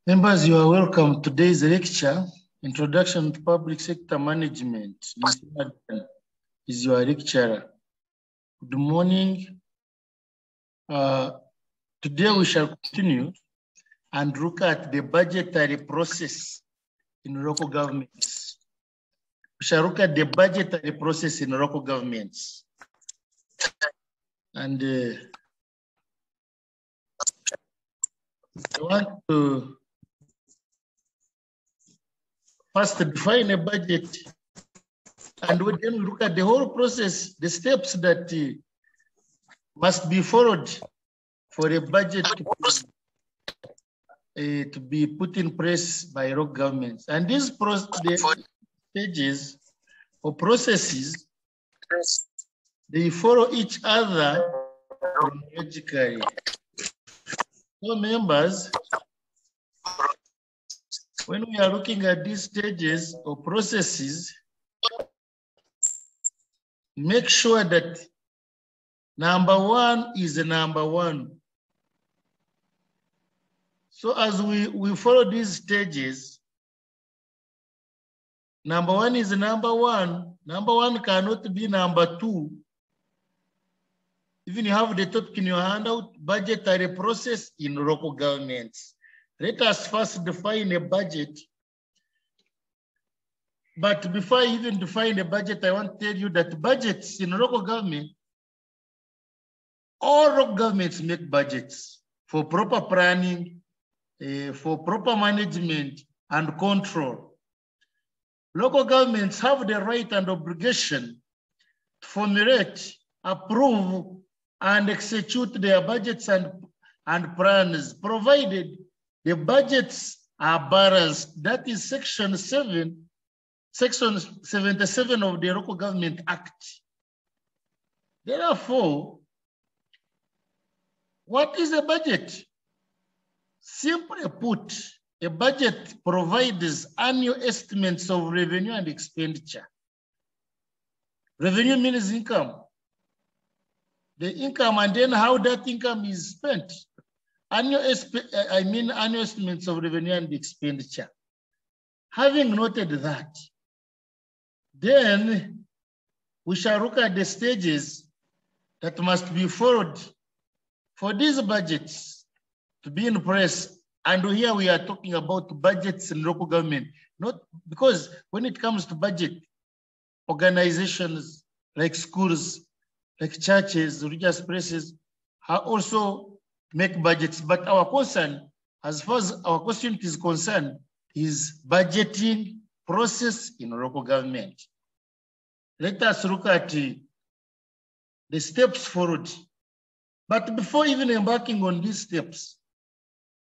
Members, you are welcome to today's lecture, Introduction to Public Sector Management. Mr. Adam is your lecturer. Good morning. Today we shall continue and look at the budgetary process in local governments. We shall look at the budgetary process in local governments. And I want to first define a budget, and we then look at the whole process, the steps that must be followed for a budget to be put in place by local governments. And these stages or processes, they follow each other chronologically. So members, when we are looking at these stages or processes, make sure that number one is the number one. So as we follow these stages, number one is the number one. Number one cannot be number two. Even you have the topic in your handout, budgetary process in local governments. Let us first define a budget. But before I even define the budget, I want to tell you that budgets in local government, all local governments make budgets for proper planning, for proper management and control. Local governments have the right and obligation to formulate, approve, and execute their budgets and plans, provided the budgets are balanced. That is Section 77 of the Local Government Act. Therefore, what is a budget? Simply put, a budget provides annual estimates of revenue and expenditure. Revenue means income. The income and then how that income is spent. Annual estimates of revenue and expenditure. Having noted that, then we shall look at the stages that must be followed for these budgets to be in place. And here we are talking about budgets in local government, not because when it comes to budget, organizations like schools, like churches, religious places are also make budgets. But our concern, as far as our question is concerned, is budgeting process in local government. Let us look at the steps followed. But before even embarking on these steps,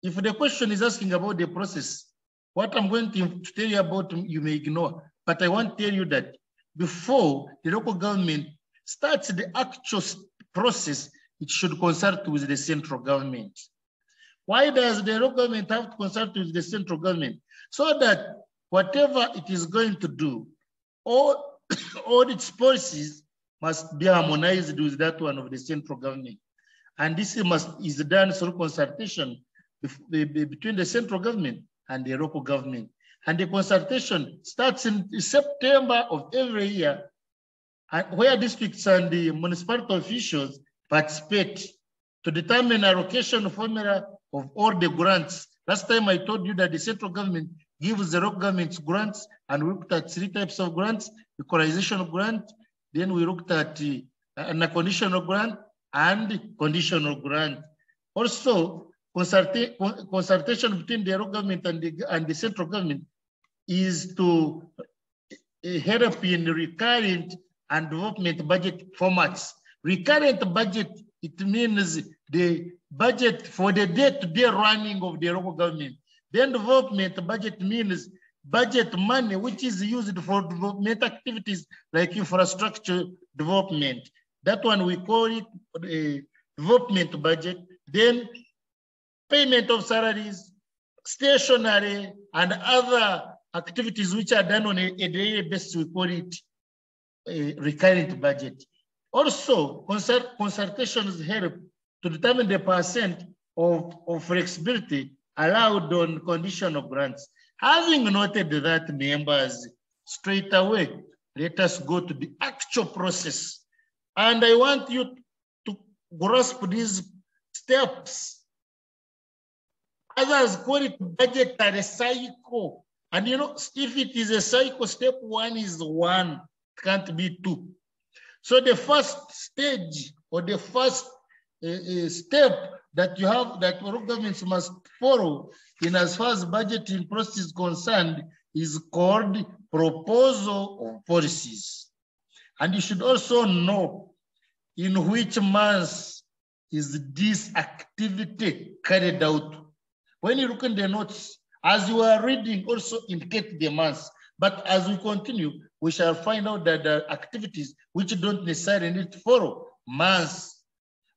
if the question is asking about the process, what I'm going to tell you about, you may ignore. But I want to tell you that before the local government starts the actual process, it should consult with the central government. Why does the local government have to consult with the central government? So that whatever it is going to do, all its policies must be harmonized with that one of the central government. And this is done through consultation between the central government and the local government. And the consultation starts in September of every year, where districts and the municipal officials participate to determine allocation formula of all the grants. Last time I told you that the central government gives the local government's grants, and we looked at 3 types of grants: equalization grant, then we looked at an unconditional grant and conditional grant. Also, consultation between the local government and the central government is to help in recurrent and development budget formats. Recurrent budget, it means the budget for the day-to-day running of the local government. Then development budget means budget money which is used for development activities like infrastructure development. That one we call it a development budget. Then payment of salaries, stationery, and other activities which are done on a daily basis, we call it a recurrent budget. Also, consultations help to determine the percent of flexibility allowed on conditional grants. Having noted that, members, straight away, let us go to the actual process. And I want you to grasp these steps. Others call it budgetary cycle. And you know, if it is a cycle, step one is one, it can't be two. So the first stage or the first step that you have, that local governments must follow in as far as budgeting process is concerned, is called proposal of policies. And you should also know in which months is this activity carried out. When you look in the notes, as you are reading, also indicate the months. But as we continue, we shall find out that there are activities which don't necessarily need to follow months.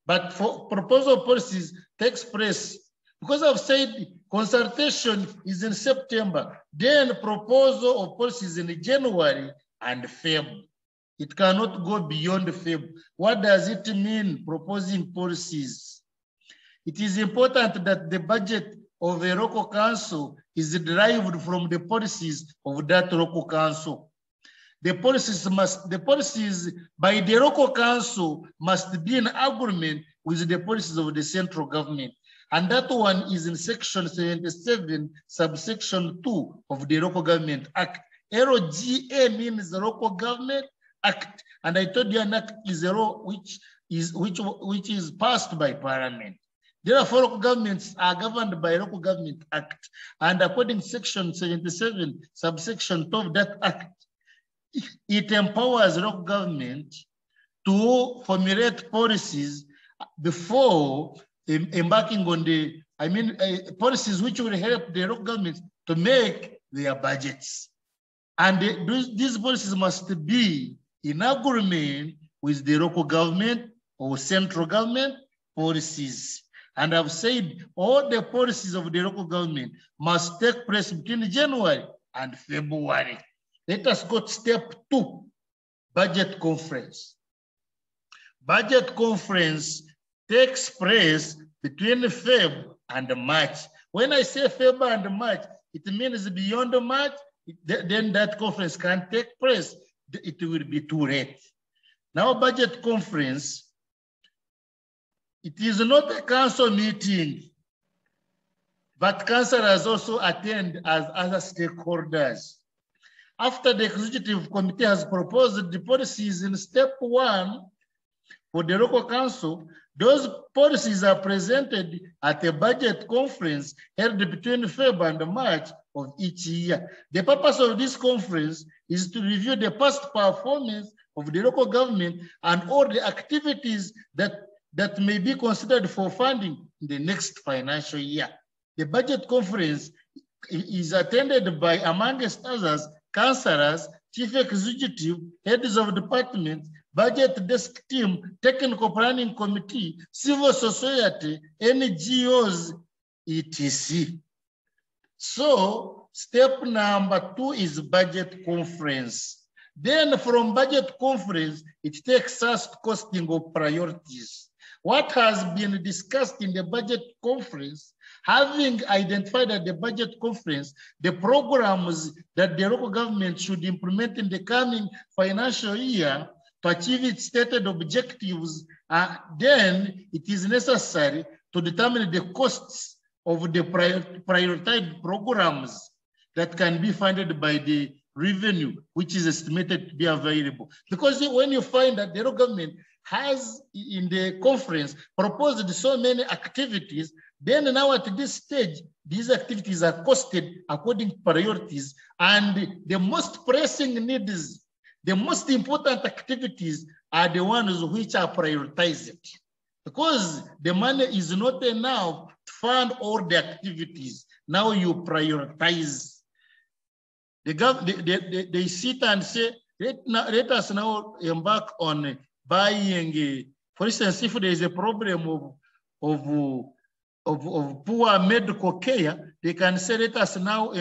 But for proposal policies takes place, because I've said consultation is in September, then proposal of policies in January and February. It cannot go beyond February. What does it mean, proposing policies? It is important that the budget of a local council is derived from the policies of that local council. The policies by the local council must be in agreement with the policies of the central government. And that one is in section 77, subsection 2 of the Local Government Act. LGA means the Local Government Act. And I told you an act is a law which is passed by Parliament. Therefore, local governments are governed by Local Government Act. And according to section 77, subsection 2 of that act, it empowers local government to formulate policies before embarking on policies which will help the local governments to make their budgets. And these policies must be in agreement with the local government or central government policies. And I've said all the policies of the local government must take place between January and February. Let us go to step 2, budget conference. Budget conference takes place between February and March. When I say February and March, it means beyond March, then that conference can't take place. It will be too late. Now, budget conference, it is not a council meeting, but councillors also attend as other stakeholders. After the executive committee has proposed the policies in step 1 for the local council, those policies are presented at a budget conference held between February and March of each year. The purpose of this conference is to review the past performance of the local government and all the activities that may be considered for funding in the next financial year. The budget conference is attended by, amongst others, councillors, chief executive, heads of departments, budget desk team, technical planning committee, civil society, NGOs, etc. So step number 2 is budget conference. Then from budget conference, it takes us to costing of priorities. What has been discussed in the budget conference, having identified at the budget conference the programs that the local government should implement in the coming financial year to achieve its stated objectives, then it is necessary to determine the costs of the prioritized programs that can be funded by the revenue, which is estimated to be available. Because when you find that the local government has in the conference proposed so many activities, then now at this stage, these activities are costed according to priorities, and the most pressing needs, the most important activities are the ones which are prioritized, because the money is not enough to fund all the activities. Now you prioritize. They sit and say, let us now embark on buying, for instance, if there is a problem of poor medical care, they can say, let us now